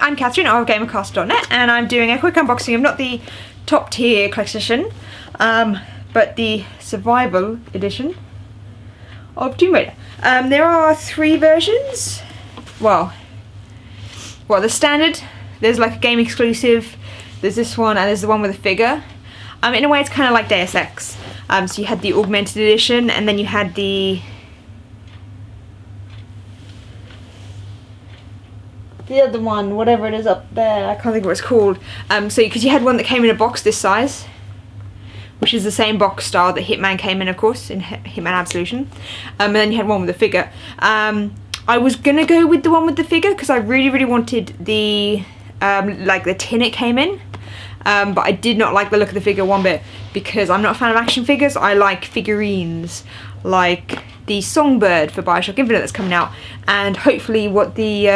I'm Catherine of GamerCast.net, and I'm doing a quick unboxing of not the top tier collection, but the survival edition of Tomb Raider. There are 3 versions. Well, the standard, there's like a game exclusive, there's this one, and there's the one with a figure. In a way it's kind of like Deus Ex. So you had the augmented edition, and then you had the other one, whatever it is up there, I can't think what it's called. So because you had one that came in a box this size, which is the same box style that Hitman came in, of course, in Hitman Absolution. And then you had one with a figure. I was gonna go with the one with the figure because I really wanted the like the tin it came in. But I did not like the look of the figure one bit because I'm not a fan of action figures. I like figurines, like the Songbird for Bioshock Infinite that's coming out, and hopefully what the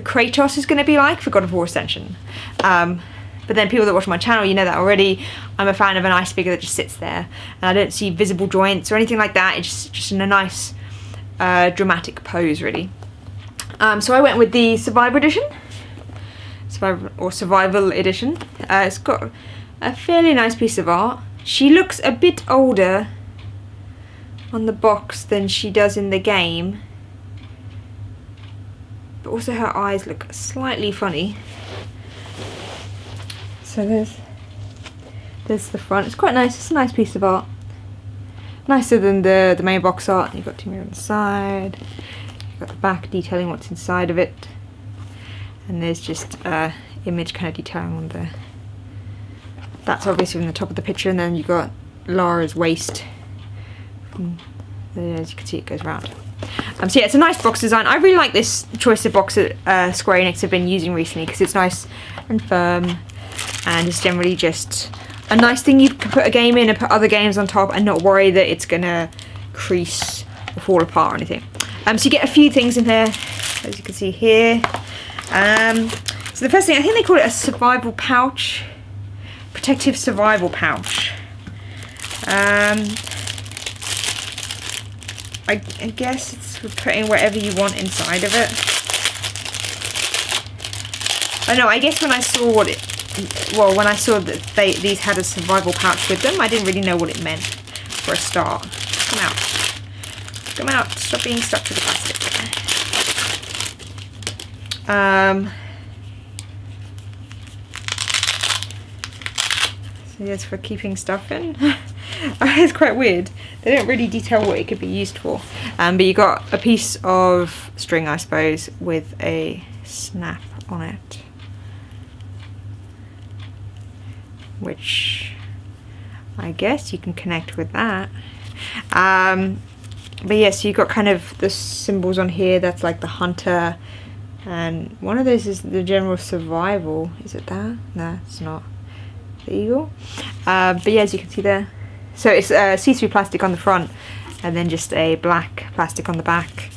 Kratos is going to be like for God of War Ascension. But then people that watch my channel, you know that already. I'm a fan of a nice figure that just sits there, and I don't see visible joints or anything like that. It's just in a nice dramatic pose, really. So I went with the Survivor Edition. Survival Edition. It's got a fairly nice piece of art. She looks a bit older on the box than she does in the game, but also her eyes look slightly funny. So there's the front. It's quite nice. It's a nice piece of art, nicer than the main box art. You've got Tomb Raider on the side, you've got the back detailing what's inside of it, and there's just image kind of detailing on there. That's obviously from the top of the picture, and then you've got Lara's waist. As you can see, it goes round. So yeah, it's a nice box design. I really like this choice of box that Square Enix have been using recently because it's nice and firm, and it's generally just a nice thing you can put a game in and put other games on top and not worry that it's gonna crease or fall apart or anything. So you get a few things in there, as you can see here. So the first thing, I think they call it a survival pouch, protective survival pouch. I guess it's for putting whatever you want inside of it. I know, I guess when I saw when I saw that these had a survival pouch with them, I didn't really know what it meant for a start. Come out. Come out. Stop being stuck to the plastic. So yes, for keeping stuff in. It's quite weird. They don't really detail what it could be used for. But you got a piece of string, I suppose, with a snap on it, which I guess you can connect with that. But yes, so you got kind of the symbols on here. That's like the hunter, and one of those is the general survival. Is it that? No, it's not. The eagle. But yeah, as you can see there. So it's see-through plastic on the front, and then just a black plastic on the back.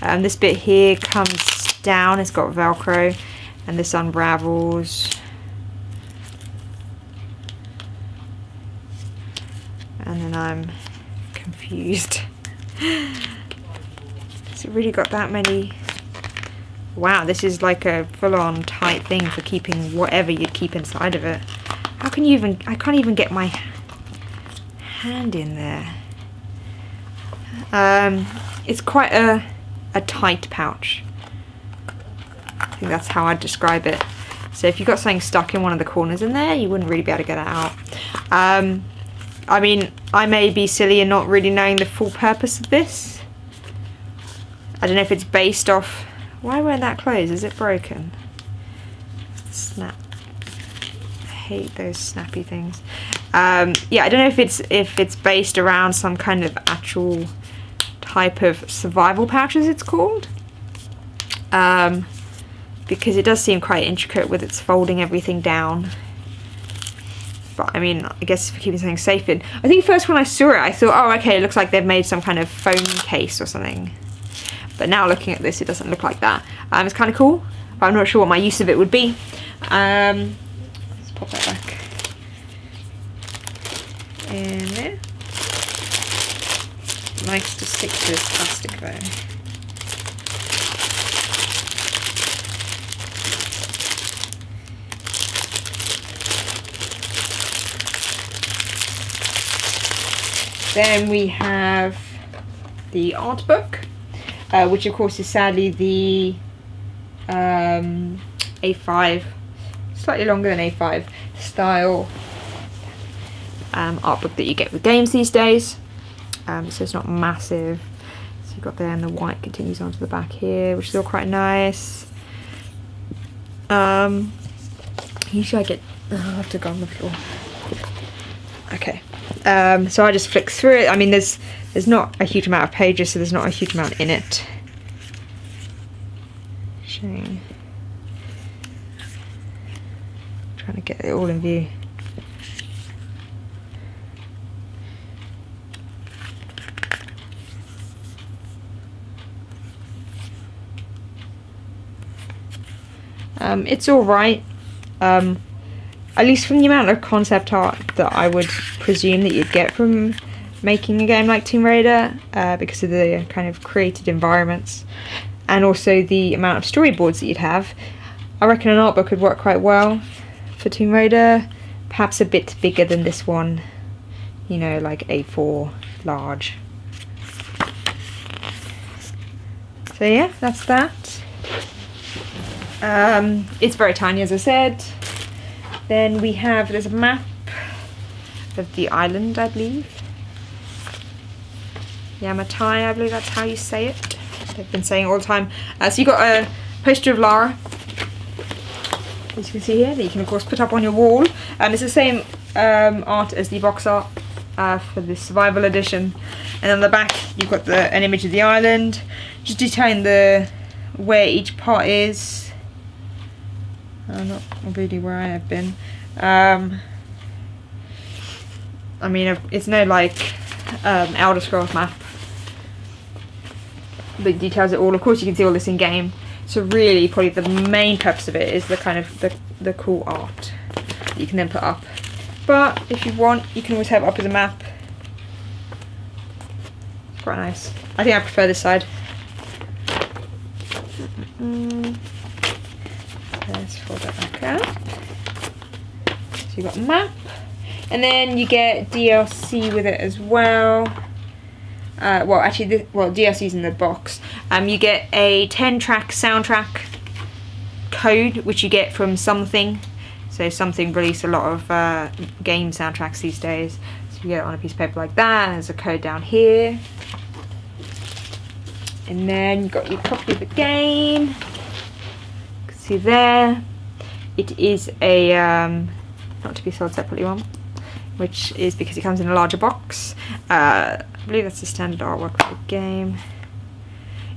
This bit here comes down, it's got Velcro, and this unravels. And then I'm confused. Has it really got that many? Wow, this is like a full-on tight thing for keeping whatever you'd keep inside of it. How can you even, I can't even get my hand in there. It's quite a tight pouch. I think that's how I'd describe it. So if you've got something stuck in one of the corners in there, you wouldn't really be able to get it out. I mean, I may be silly and not really knowing the full purpose of this. I don't know if it's based off... Why won't that close? Is it broken? Snap. I hate those snappy things. Yeah, I don't know if it's based around some kind of actual type of survival pouch, as it's called. Because it does seem quite intricate with its folding everything down. But I mean, I guess for keeping something safe in. I think first when I saw it, I thought, oh, okay, it looks like they've made some kind of foam case or something. But now looking at this, it doesn't look like that. It's kind of cool, but I'm not sure what my use of it would be. Let's pop that back in there. Likes to stick to this plastic though. Then we have the Artbook, which of course is sadly the A5, slightly longer than A5 style art book that you get with games these days. So it's not massive. So you've got there, and the white continues onto the back here, which is all quite nice. Usually I get, I'll have to go on the floor. Okay, so I just flick through it. I mean, there's not a huge amount of pages, so there's not a huge amount in it. Shame. Trying to get it all in view. It's alright, at least from the amount of concept art that I would presume that you'd get from making a game like Tomb Raider, because of the kind of created environments and also the amount of storyboards that you'd have. I reckon an art book would work quite well for Tomb Raider, perhaps a bit bigger than this one, you know, like A4 large. So yeah, that's that. It's very tiny, as I said. Then we have, there's a map of the island, I believe. Yamatai, I believe that's how you say it. They've been saying it all the time. So you've got a poster of Lara, as you can see here, that you can of course put up on your wall. It's the same art as the box art for the survival edition. And on the back you've got an image of the island, just detailing where each part is. Not really where I have been. I mean, it's no like Elder Scrolls map that details it all. Of course you can see all this in game, so really probably the main purpose of it is the kind of the cool art that you can then put up. But if you want, you can always have it up as a map. It's quite nice. I think I prefer this side. Let's fold that back up. So you've got a map, and then you get DLC with it as well. Well, actually, DLC's in the box. You get a 10-track soundtrack code, which you get from Something. So Something release a lot of game soundtracks these days. So you get it on a piece of paper like that, and there's a code down here. And then you've got your copy of the game. See there, it is a not to be sold separately one, which is because it comes in a larger box. I believe that's the standard artwork for the game.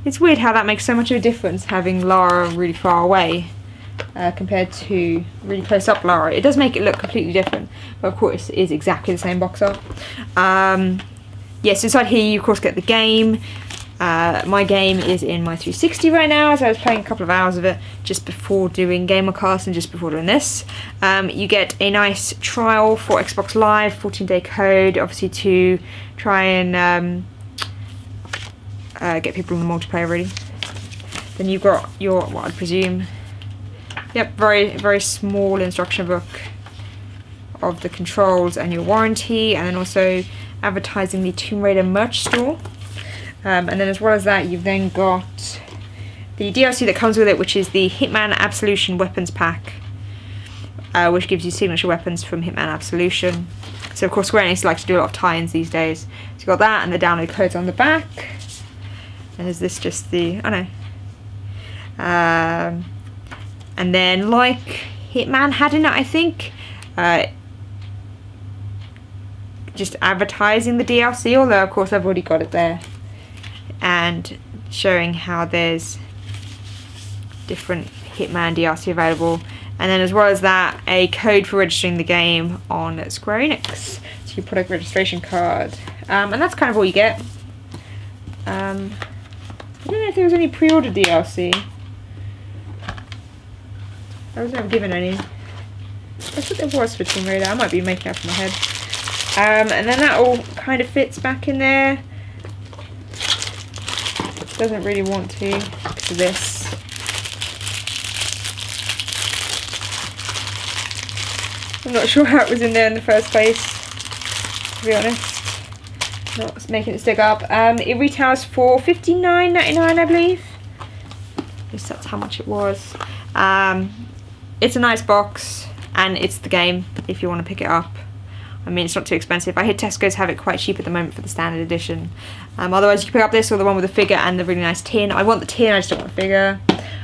It's weird how that makes so much of a difference, having Lara really far away compared to really close up Lara. It does make it look completely different, but of course it is exactly the same box art. Yes, inside here you of course get the game. My game is in my 360 right now, so I was playing a couple of hours of it just before doing GamerCast and just before doing this. You get a nice trial for Xbox Live, 14-day code, obviously to try and get people in the multiplayer ready. Then you've got your, what I presume, yep, very small instruction book of the controls and your warranty, and then also advertising the Tomb Raider merch store. And then as well as that, you've then got the DLC that comes with it, which is the Hitman Absolution Weapons Pack, which gives you signature weapons from Hitman Absolution. So of course Square Enix likes to do a lot of tie-ins these days. So you've got that, and the download code's on the back. And is this just the, oh no. And then like Hitman had in it, I think, just advertising the DLC, although of course I've already got it there. And showing how there's different Hitman DLC available, and then as well as that, a code for registering the game on Square Enix, so your product registration card, and that's kind of all you get. I don't know if there was any pre-order DLC. I wasn't given any. I thought there was for Tomb Raider. I might be making up in my head. And then that all kind of fits back in there. Doesn't really want to because of this. I'm not sure how it was in there in the first place, to be honest. not making it stick up. It retails for $59.99, I believe. At least that's how much it was. It's a nice box, and it's the game if you want to pick it up. I mean, it's not too expensive. I hear Tesco's have it quite cheap at the moment for the standard edition. Otherwise, you can pick up this or the one with the figure and the really nice tin. I want the tin, I just don't want the figure.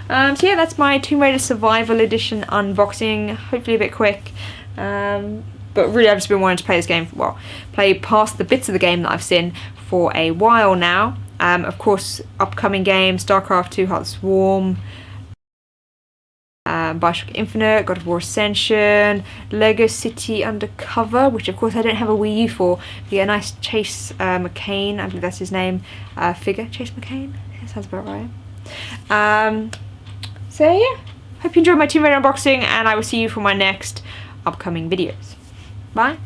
So yeah, that's my Tomb Raider Survival Edition unboxing. Hopefully a bit quick. But really, I've just been wanting to play this game, well, play past the bits of the game that I've seen for a while now. Of course, upcoming games, StarCraft 2, Heart Swarm, Bioshock Infinite, God of War Ascension, Lego City Undercover, which of course I don't have a Wii U for. But yeah, a nice Chase McCain, I believe that's his name, figure. Chase McCain? That sounds about right. So yeah, hope you enjoyed my Tomb Raider unboxing, and I will see you for my next upcoming videos. Bye.